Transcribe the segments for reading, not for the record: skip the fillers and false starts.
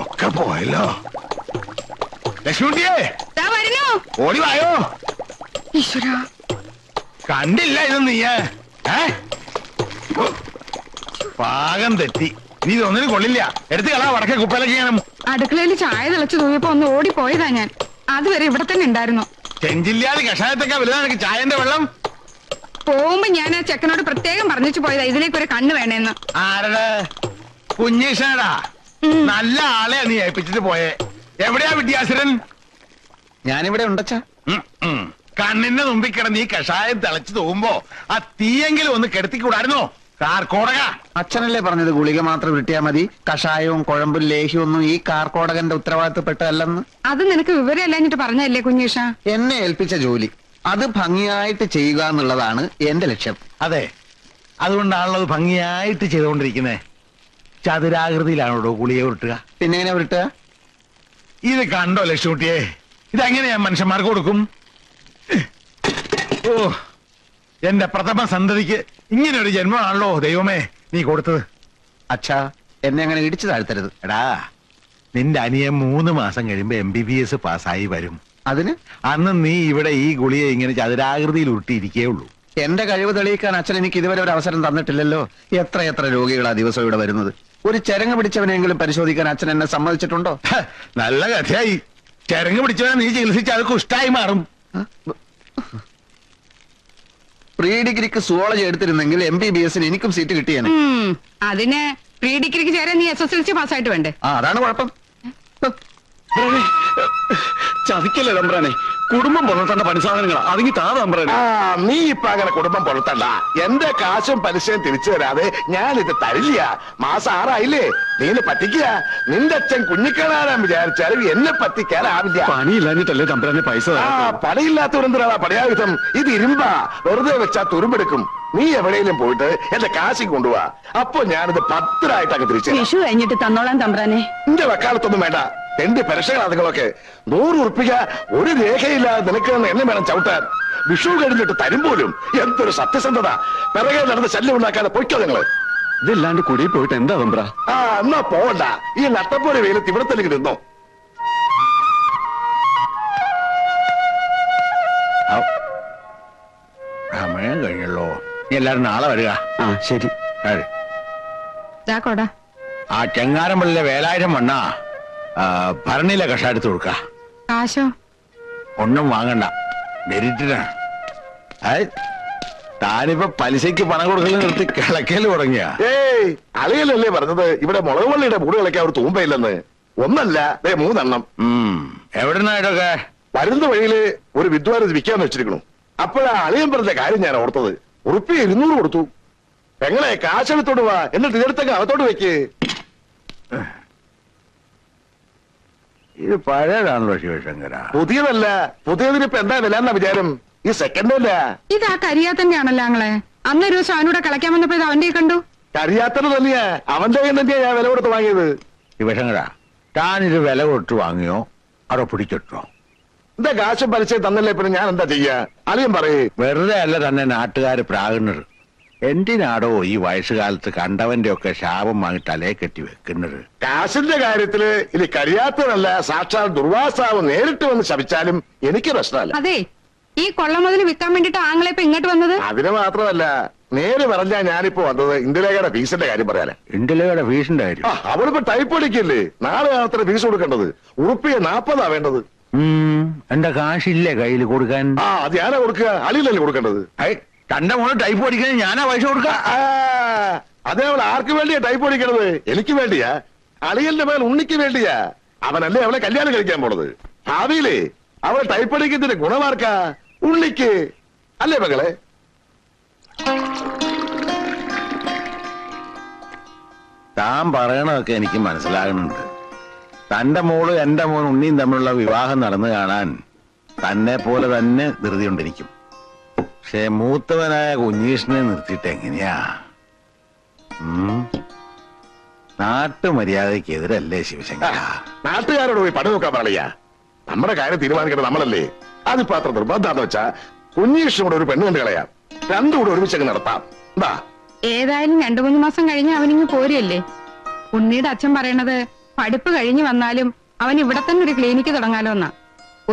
ഒക്കെ പോയല്ലോ. ലക്ഷ്മിയെ ഓടി വായോ. കണ്ടില്ല ഇത് നീയ് പാകം തെറ്റി. നീ ഇതൊന്നിനും കൊള്ളില്ല. എടുത്ത് കളാ വടക്കേ കുപ്പയിലേക്ക് ചെയ്യണം. അടുക്കളയിൽ ചായ തിളച്ചു തൂങ്ങിയപ്പോ ഒന്ന് ഓടിപ്പോയതാ ഞാൻ. അതുവരെ ഇവിടെ തന്നെ ഉണ്ടായിരുന്നു. ചെഞ്ചില്ലാതെ കഷായത്തൊക്കെ വലുതാണ് എനിക്ക് ചായന്റെ വെള്ളം. പോകുമ്പോ ഞാൻ ആ ചെക്കനോട് പ്രത്യേകം പറഞ്ഞിച്ചു പോയതാ ഇതിലേക്ക് ഒരു കണ്ണ് വേണേന്ന്. ആരുടെ? കുഞ്ഞീഷടാ. നല്ല ആളെയാ നീ ഏൽപ്പിച്ചിട്ട് പോയേ. എവിടെയാ വിദ്യാസുരൻ? ഞാനിവിടെ ഉണ്ടച്ചാ. കണ്ണിന്റെ മുമ്പിൽ കിടന്ന് ഈ കഷായം തിളച്ചു തൂകുമ്പോ ആ തീയെങ്കിലും ഒന്ന് കെടുത്തിക്കൂടായിരുന്നോ? കാർക്കോടക. അച്ഛനല്ലേ പറഞ്ഞത് ഗുളിക മാത്രം കിട്ടിയാ മതി, കഷായവും കുഴമ്പും ലേഹ്യവും ഒന്നും ഈ കാർക്കോടകന്റെ ഉത്തരവാദിത്തപ്പെട്ടതല്ലെന്ന്. അത് നിനക്ക് വിവരമല്ലാഞ്ഞിട്ട് പറഞ്ഞല്ലേ കുഞ്ഞീഷ? എന്നെ ഏൽപ്പിച്ച ജോലി അത് ഭംഗിയായിട്ട് ചെയ്യുക എന്നുള്ളതാണ് എന്റെ ലക്ഷ്യം. അതെ, അതുകൊണ്ടാണല്ലോ അത് ഭംഗിയായിട്ട് ചെയ്തുകൊണ്ടിരിക്കുന്നേ. ചതുരാകൃതിയിലാണോ ഗുളിക ഉരുട്ടുക? പിന്നെ എങ്ങനെ ഉരുട്ടുക? ഇത് കണ്ടോ ലക്ഷ്മിയെ, ഇതെങ്ങനെയാ മനുഷ്യന്മാർക്ക് കൊടുക്കും? ഓ, എന്റെ പ്രഥമ സന്തതിക്ക് ഇങ്ങനെ ഒരു ജന്മമാണല്ലോ ദൈവമേ നീ കൊടുത്തത്. അച്ഛാ, എന്നെ അങ്ങനെ ഇടിച്ചു താഴ്ത്തരുത്. എടാ, നിന്റെ അനിയൻ 3 മാസം കഴിയുമ്പോ MBBS പാസ്സായി വരും. അതിന് അന്ന് നീ ഇവിടെ ഈ ഗുളിയെ ഇങ്ങനെ ചതുരാകൃതിയിൽ ഉരുട്ടിയിരിക്കേ ഉള്ളൂ. എന്റെ കഴിവ് തെളിയിക്കാൻ അച്ഛൻ എനിക്ക് ഇതുവരെ ഒരു അവസരം തന്നിട്ടില്ലല്ലോ. എത്ര രോഗികളാ ദിവസം ഇവിടെ വരുന്നത്. ഒരു ചരങ്ങ് പിടിച്ചവനെങ്കിലും പരിശോധിക്കാൻ അച്ഛൻ എന്നെ സമ്മതിച്ചിട്ടുണ്ടോ? നല്ല കഥയായി. ചരങ്ങ് പിടിച്ചവനെ നീ ചികിത്സിച്ച് അത് കുഷ്ടായി മാറും. പ്രീ ഡിഗ്രിക്ക് സുവോളജി എടുത്തിരുന്നെങ്കിൽ MBBSന് എനിക്കും സീറ്റ് കിട്ടിയാണ്. അതിന് പ്രീ ഡിഗ്രിക്ക് ചേരാൻ നീ SSLC പാസ്സായിട്ട് വേണ്ടേ? അതാണ് കുഴപ്പം. ചതിക്കല്ലേ തമ്പ്രാനെ, കുടുംബം പൊള്ളത്തേണ്ട പണിസാധനങ്ങളാ. അതിങ്ങി താ തമ്പ്രാനെ. നീ ഇപ്പൊ അങ്ങനെ കുടുംബം പൊള്ളത്തണ്ട. എന്റെ കാശും പലിശയും തിരിച്ചു തരാതെ ഞാനിത് തരില്ല. മാസം 6 ആയില്ലേ, നീന് പറ്റിക്കുക. നിന്റെ അച്ഛൻ കുഞ്ഞിക്കണാനാൻ വിചാരിച്ചാലും എന്നെ പറ്റിക്കാനാവില്ല. പണിയില്ലാഞ്ഞിട്ടല്ലേ തമ്പ്രാനെ പൈസ? പണിയില്ലാത്തവരെന്തിനാ പടയായുധം? ഇത് ഇരുമ്പാ, വെറുതെ വെച്ചാ തുരുമ്പെടുക്കും. നീ എവിടെയെങ്കിലും പോയിട്ട് എന്റെ കാശി കൊണ്ടുപോവാ. അപ്പൊ ഞാനിത് ഭദ്രായിട്ടൊക്കെ തിരിച്ചു. വിഷു കഴിഞ്ഞിട്ട് തന്നോളാം തമ്പ്രാനെ. എന്റെ വക്കാലത്തൊന്നും വേണ്ട. എന്റെ പെരക്ഷകൾ അതുങ്ങളൊക്കെ 100 ഉറുപ്പിക ഒരു രേഖയില്ലാതെ നിനക്ക് എന്നെ വേണം ചവിട്ടാൻ. വിഷു കഴിഞ്ഞിട്ട് തരും പോലും. എന്തൊരു സത്യസന്ധത. പിറകെ നടന്ന് ശല്യം ഉണ്ടാക്കാതെ പൊയ്ക്കോ നിങ്ങള്. ഇതില്ലാണ്ട് കുടിയിൽ പോയിട്ട് എന്താ തമ്പ്ര? എന്നാ പോവണ്ട. ഈ നട്ടപ്പോലെ വെയിലത്ത് ഇവിടെ തന്നെ നിന്നോ. സമയം കഴിഞ്ഞല്ലോ. എല്ലാരും നാളെ വരിക. ശരി. ആ ചെങ്ങാരമ്പള്ളിലെ വേലായിരം മണ്ണ ഭരണിയിലെ കഷായം എടുത്ത് കൊടുക്ക. കാശോ? ഒന്നും വാങ്ങണ്ട, മെരിറ്റിനാണ്. താനിപ്പോ പലിശയ്ക്ക് പണം കൊടുക്കൽ നിർത്തി കിളക്കല് തുടങ്ങിയ? അളിയലല്ലേ പറഞ്ഞത് ഇവിടെ മുളക് വള്ളിയുടെ മൂട് കളിക്കാൻ ഒരു തൂമ്പയില്ലെന്ന്. ഒന്നല്ല, 3 എണ്ണം. എവിടുന്നായിട്ടൊക്കെ? വരുന്ന വഴിയില് ഒരു വിദ്വാരം വിൽക്കാന്ന് വെച്ചിരിക്കണു. അപ്പോഴാ അളിയൻ പറഞ്ഞ കാര്യം ഞാൻ ഓർത്തത്. ഉറുപ്പി 200 കൊടുത്തു. പെങ്ങളെ കാശെടുത്തോട്ട് വാ, എന്നിട്ട് ഇതെടുത്തൊക്കെ അകത്തോട്ട് വെക്ക്. ഇത് പഴയതാണല്ലോ ശിവശങ്കര. പുതിയതല്ല. പുതിയതിനിപ്പോ എന്താ വില എന്നാ വിചാരം? ഈ സെക്കൻഡ് അല്ല. ഇത് ആ കരിയാത്തന്നെയാണല്ലോ ആങ്ങളെ. അന്നൊരു ദിവസം അവനൂടെ കളിക്കാൻ വന്നപ്പോ ഇത് അവന്റെ കണ്ടു. കരിയാത്തത് തന്നെയാ, അവന്റെ കയ്യിൽ തന്നെയാ ഞാൻ വില കൊടുത്ത് വാങ്ങിയത്. ശിവശങ്കര, താനിത് വില കൊടുത്ത് വാങ്ങിയോ അതോ പിടിച്ചിട്ടോ? എന്താ കാശും പലിശയും തന്നല്ലേ, പിന്നെ ഞാൻ എന്താ ചെയ്യാ? അളിയൻ പറയേ. വെറുതെ അല്ല തന്നെ നാട്ടുകാര് പ്രാകുന്നത്. എന്തിനാടോ ഈ വയസ്സുകാലത്ത് കണ്ടവന്റെ ഒക്കെ ശാപം വാങ്ങി തലയെ കെട്ടി വെക്കുന്നത്? കാശിന്റെ കാര്യത്തില് ഇനി കഴിയാത്തതല്ല, സാക്ഷാൽ ദുർവാസാവ് നേരിട്ട് വന്ന് ശപിച്ചാലും എനിക്ക് പ്രശ്നമല്ല. അതെ, ഈ കൊള്ള മുതൽ വിൽക്കാൻ വേണ്ടിട്ട് ആങ്ങളെ ഇപ്പൊ ഇങ്ങോട്ട് വന്നത്? അതിന് മാത്രമല്ല, നേര് പറഞ്ഞാ ഞാനിപ്പോ വന്നത് ഇന്ദിരയുടെ ഫീസിന്റെ കാര്യം പറയാനാ. ഇന്ദിരയുടെ ഫീസിന്റെ കാര്യം? അവളിപ്പോ ടൈപ്പ് അടിക്കല്ലേ, നാളെ അത്ര ഫീസ് കൊടുക്കേണ്ടത്. ഉറുപ്പിയെ 40 വേണ്ടത്. എന്റെ കാശില്ലേ കയ്യിൽ കൊടുക്കാൻ? അത് ഞാനാ കൊടുക്കുക, അളിയിലല്ലേ കൊടുക്കേണ്ടത്. തന്റെ മോള് ടൈപ്പ് പഠിക്കാൻ ഞാനാ പൈസ കൊടുക്ക? അതേ അവൾ ആർക്ക് വേണ്ടിയാ ടൈപ്പ് പഠിക്കണത്? എനിക്ക് വേണ്ടിയാ. അളിയന്റെ മേൽ ഉണ്ണിക്ക് വേണ്ടിയാ. അവനല്ലേ അവളെ കല്യാണം കഴിക്കാൻ പോണത്. ഭാവിയിലേ അവളെ ടൈപ്പ് പഠിക്കുന്നതിന്റെ ഗുണമാർക്കാ? ഉണ്ണിക്ക് അല്ലേ മകളെ? താൻ പറയണതൊക്കെ എനിക്ക് മനസ്സിലാകുന്നുണ്ട്. തന്റെ മോള് എന്റെ മോൻ ഉണ്ണിയും തമ്മിലുള്ള വിവാഹം നടന്നു കാണാൻ തന്നെ പോലെ തന്നെ ധൃതി കൊണ്ടിരിക്കും. പക്ഷെ മൂത്തവനായ കുഞ്ഞീഷിനെ നിർത്തിയിട്ട് എങ്ങനെയാ? നാട്ടുമര്യാദയ്ക്ക് എതിരല്ലേ ശിവശങ്കര? നാട്ടുകാരോട് പോയി പണി നോക്കാൻ പറയാ. നമ്മുടെ കാര്യം തീരുമാനിക്കേണ്ടത് നമ്മളല്ലേ. അതിപ്പോ അത്ര നിർബന്ധാന്ന് വെച്ചാ കുഞ്ഞീഷിനും കൂടെ ഒരു പെണ്ണ് കണ്ടു കളയാം. രണ്ടും കൂടെ ഒരുമിച്ചങ്ങ് നടത്താം. എന്താ? ഏതായാലും 2-3 മാസം കഴിഞ്ഞ് അവനിങ്ങ് പോരല്ലേ. ഉണ്ണിയുടെ അച്ഛൻ പറയണത് പഠിപ്പ് കഴിഞ്ഞു വന്നാലും അവൻ ഇവിടെ തന്നെ ഒരു ക്ലിനിക്ക് തുടങ്ങാലോ എന്നാ.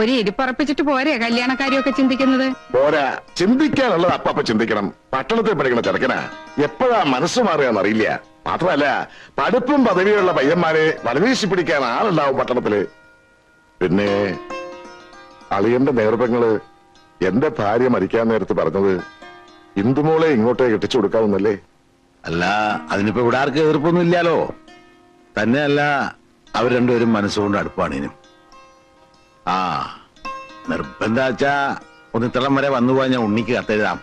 ഒരു ഇരിപ്പുറപ്പിച്ചിട്ട് പോരെ കല്യാണക്കാരിയൊക്കെ ചിന്തിക്കുന്നത്. പോരാ, ചിന്തിക്കാനുള്ളത് അപ്പ ചിന്തിക്കണം. പട്ടണത്തിൽ പഠിക്കണ ചെറുക്കനാ എപ്പോഴാ മനസ്സ് മാറുകയെന്നറിയില്ല. മാത്രമല്ല, പഠിപ്പും പദവിയുള്ള പയ്യന്മാരെ വലവീശി പിടിക്കാൻ ആളുണ്ടാവും പട്ടണത്തില്. പിന്നെ അളിയന്റെ നേർപ്പങ്ങള് എന്റെ ഭാര്യ മരിക്കാൻ നേരത്ത് പറഞ്ഞത് ഇന്ദുമോളെ ഇങ്ങോട്ടേ കെട്ടിച്ചു കൊടുക്കാവുന്നല്ലേ? അല്ല, അതിനിപ്പോ ഇവിടെ ആർക്കും എതിർപ്പൊന്നും ഇല്ലാലോ. തന്നെയല്ല, അവർ രണ്ടുപേരും മനസ്സുകൊണ്ട് അടുപ്പാണിനും. ആ നിർബന്ധാച്ചാ ഒന്ന് ഇത്തളം വരെ വന്നു പോയാൽ ഞാൻ ഉണ്ണിക്ക് കത്തെഴുതാം.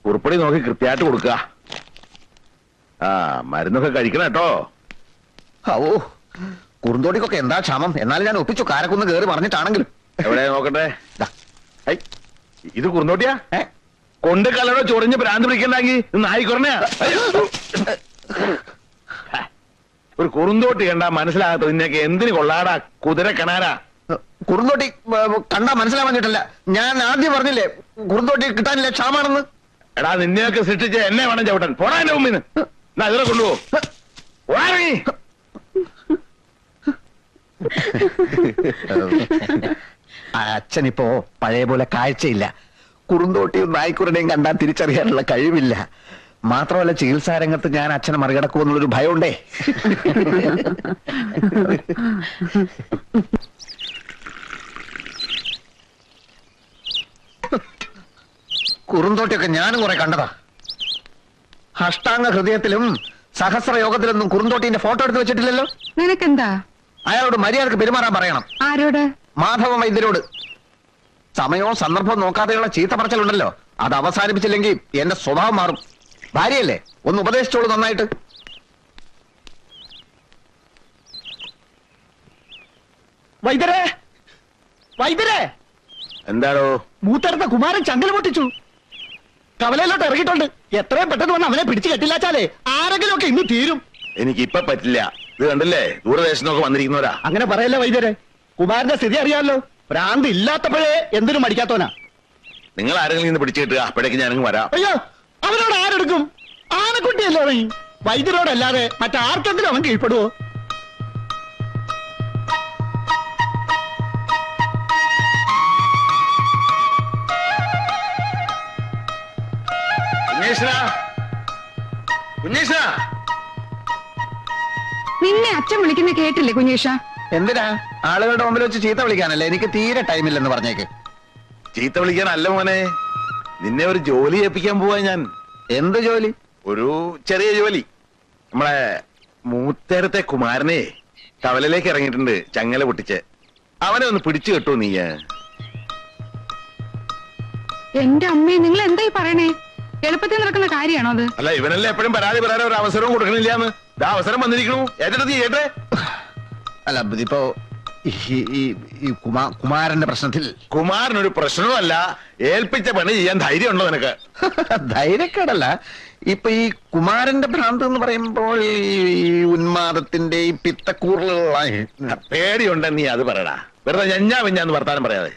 ഉറുപ്പടി നോക്കി കൃത്യമായിട്ട് കൊടുക്കുക. ആ മരുന്നൊക്കെ കഴിക്കണം കേട്ടോ. ഓ കുറുന്തോടിക്കൊക്കെ എന്താ ക്ഷമം. എന്നാലും ഞാൻ ഒപ്പിച്ചു, കാരക്കുന്ന് കയറി പറഞ്ഞിട്ടാണെങ്കിലും. എവിടെ നോക്കട്ടെ. ദാ, ഐ, ഇത് കുറുന്തോട്ടിയാ? കൊണ്ട് കലടോ ചൊറിഞ്ഞ് ഭ്രാന്ത് പിടിക്കണ്ടാക്കി നായിക്കൊറണയാ. ഒരു കുറുന്തോട്ടി കണ്ടാ മനസ്സിലാകത്ത നിന്നൊക്കെ എന്തിനു കൊള്ളാടാ കുതിര കണാരാ. കുറുന്തോട്ടി കണ്ടാ മനസ്സിലാവാഞ്ഞിട്ടല്ല, ഞാൻ ആദ്യം പറഞ്ഞില്ലേ കുറുന്തോട്ടി കിട്ടാനില്ല, ക്ഷാമാണെന്ന്. എടാ നിന്നെയൊക്കെ സൃഷ്ടിച്ച് എന്നെ വേണം ചവിട്ടാൻ. പോടാ എന്റെ മുമ്പിന്ന്. എന്നാ ഇതിനെ കൊണ്ടുപോ. അച്ഛനിപ്പോ പഴയ പോലെ കാഴ്ചയില്ല. കുറുന്തോട്ടിയും നായ്ക്കുരുടെയും കണ്ടാൽ തിരിച്ചറിയാനുള്ള കഴിവില്ല. മാത്രമല്ല, ചികിത്സാ രംഗത്ത് ഞാൻ അച്ഛനെ മറികടക്കുമെന്നുള്ളൊരു ഭയമുണ്ടേ. കുറുന്തോട്ടിയൊക്കെ ഞാനും കുറെ കണ്ടതാ. അഷ്ടാംഗ ഹൃദയത്തിലും സഹസ്രയോഗത്തിലൊന്നും കുറുന്തോട്ടിന്റെ ഫോട്ടോ എടുത്ത് വെച്ചിട്ടില്ലല്ലോ. നിനക്കെന്താ? അയാളോട് മര്യാദക്ക് പെരുമാറാൻ പറയണം. ആരോട്? മാധവ വൈദ്യരോട്. സമയവും സന്ദർഭവും നോക്കാതെയുള്ള ചീത്ത പറച്ചിലുണ്ടല്ലോ, അത് അവസാനിപ്പിച്ചില്ലെങ്കിൽ എന്റെ സ്വഭാവം മാറും. ഭാര്യയല്ലേ, ഒന്ന് ഉപദേശിച്ചോളൂ നന്നായിട്ട്. വൈദ്യരെ, വൈദ്യരെ, എന്താടോ? മൂത്തടുത്ത കുമാരൻ ചങ്കൽ പൊട്ടിച്ചു. കവലയിലോട്ട് ഇറങ്ങിയിട്ടുണ്ട്. എത്രയും പെട്ടെന്ന് വന്ന് അവനെ പിടിച്ചു കെട്ടില്ലാച്ചാലേ ആരെങ്കിലും ഒക്കെ ഇന്ന് തീരും. എനിക്കിപ്പൊ പറ്റില്ല. ഇത് കണ്ടില്ലേ, ദൂരദേശത്തൊക്കെ വന്നിരിക്കുന്നവരാ. അങ്ങനെ പറയല്ലേ വൈദ്യരെ, കുമാരന്റെ സ്ഥിതി അറിയാമല്ലോ. ഭ്രാന്ത് ഇല്ലാത്തപ്പോഴേ എന്തിനും മടിക്കാത്തോനാ. നിങ്ങൾ ആരെങ്കിലും ഇന്ന് പിടിച്ചു കിട്ടുക, അപ്പോഴേക്ക് ഞാനങ്ങ് വരാം. അയ്യോ, അവനോട് ആരെടുക്കും? ആനക്കുട്ടിയല്ലേ അവൻ. വൈദ്യരോടല്ലാതെ മറ്റാർക്കെങ്കിലും അവൻ കീഴ്പ്പെടുവോ? നിന്നെ അച്ഛൻ വിളിക്കുന്ന കേട്ടില്ലേ കുഞ്ഞേഷ? എന്തിനാ? ആളുകളുടെ മുമ്പിൽ വെച്ച് ചീത്ത വിളിക്കാനല്ലേ? എനിക്ക് തീരെ ടൈമില്ലെന്ന് പറഞ്ഞേക്ക്. ചീത്ത വിളിക്കാനല്ല മോനെ, നിന്നെ ഒരു ജോലി ഏൽപ്പിക്കാൻ പോവാ ഞാൻ. എന്ത് ജോലി? ഒരു ചെറിയ ജോലി. നമ്മളെ മൂത്തേരത്തെ കുമാരനെ കവലയിലേക്ക് ഇറങ്ങിയിട്ടുണ്ട്, ചങ്ങല പൊട്ടിച്ച്. അവനെ ഒന്ന് പിടിച്ചു കിട്ടൂ നീ. എന്റെ അമ്മേ, നിങ്ങൾ എന്തായി പറയണേ? എളുപ്പത്തിൽ നടക്കുന്ന കാര്യമാണോ അത്? അല്ല, ഇവനല്ലേ എപ്പോഴും പരാതി പറയാൻ ഒരു അവസരവും കൊടുക്കണില്ലാന്ന്. ഇതാ അവസരം വന്നിരിക്കണു. ഏറ്റെടുത്ത് ചെയ്യട്ടെ. അല്ല, ഇതിപ്പോ ഈ കുമാരന്റെ പ്രശ്നത്തിൽ. കുമാരനൊരു പ്രശ്നവുമല്ല. ഏൽപ്പിച്ച പണി ചെയ്യാൻ ധൈര്യം ഉണ്ടോ നിനക്ക്? ധൈര്യക്കേടല്ല, ഇപ്പൊ ഈ കുമാരന്റെ ഭ്രാന്ത് എന്ന് പറയുമ്പോൾ ഈ ഉന്മാദത്തിന്റെ ഈ പിത്തക്കൂറലുള്ള പേടിയുണ്ടെ നീ അത് പറയടാ. വെറുതെ ഞഞ്ഞാന്ന് വർത്താനം പറയാതെ.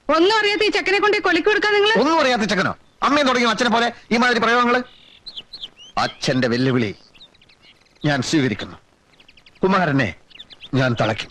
ഒന്നും അറിയാത്ത ഈ ചെക്കനെ കൊണ്ട് കൊലക്ക് കൊടുക്കാൻ നിങ്ങൾ. ഒന്നും അറിയാത്ത ചെക്കനോ? അമ്മയും തുടങ്ങിയോ അച്ഛനെ പോലെ ഈ മാതിരി പ്രയോഗങ്ങള്? അച്ഛന്റെ വെല്ലുവിളി ഞാൻ സ്വീകരിക്കുന്നു. കുമാരനെ ഞാൻ തളയ്ക്കും.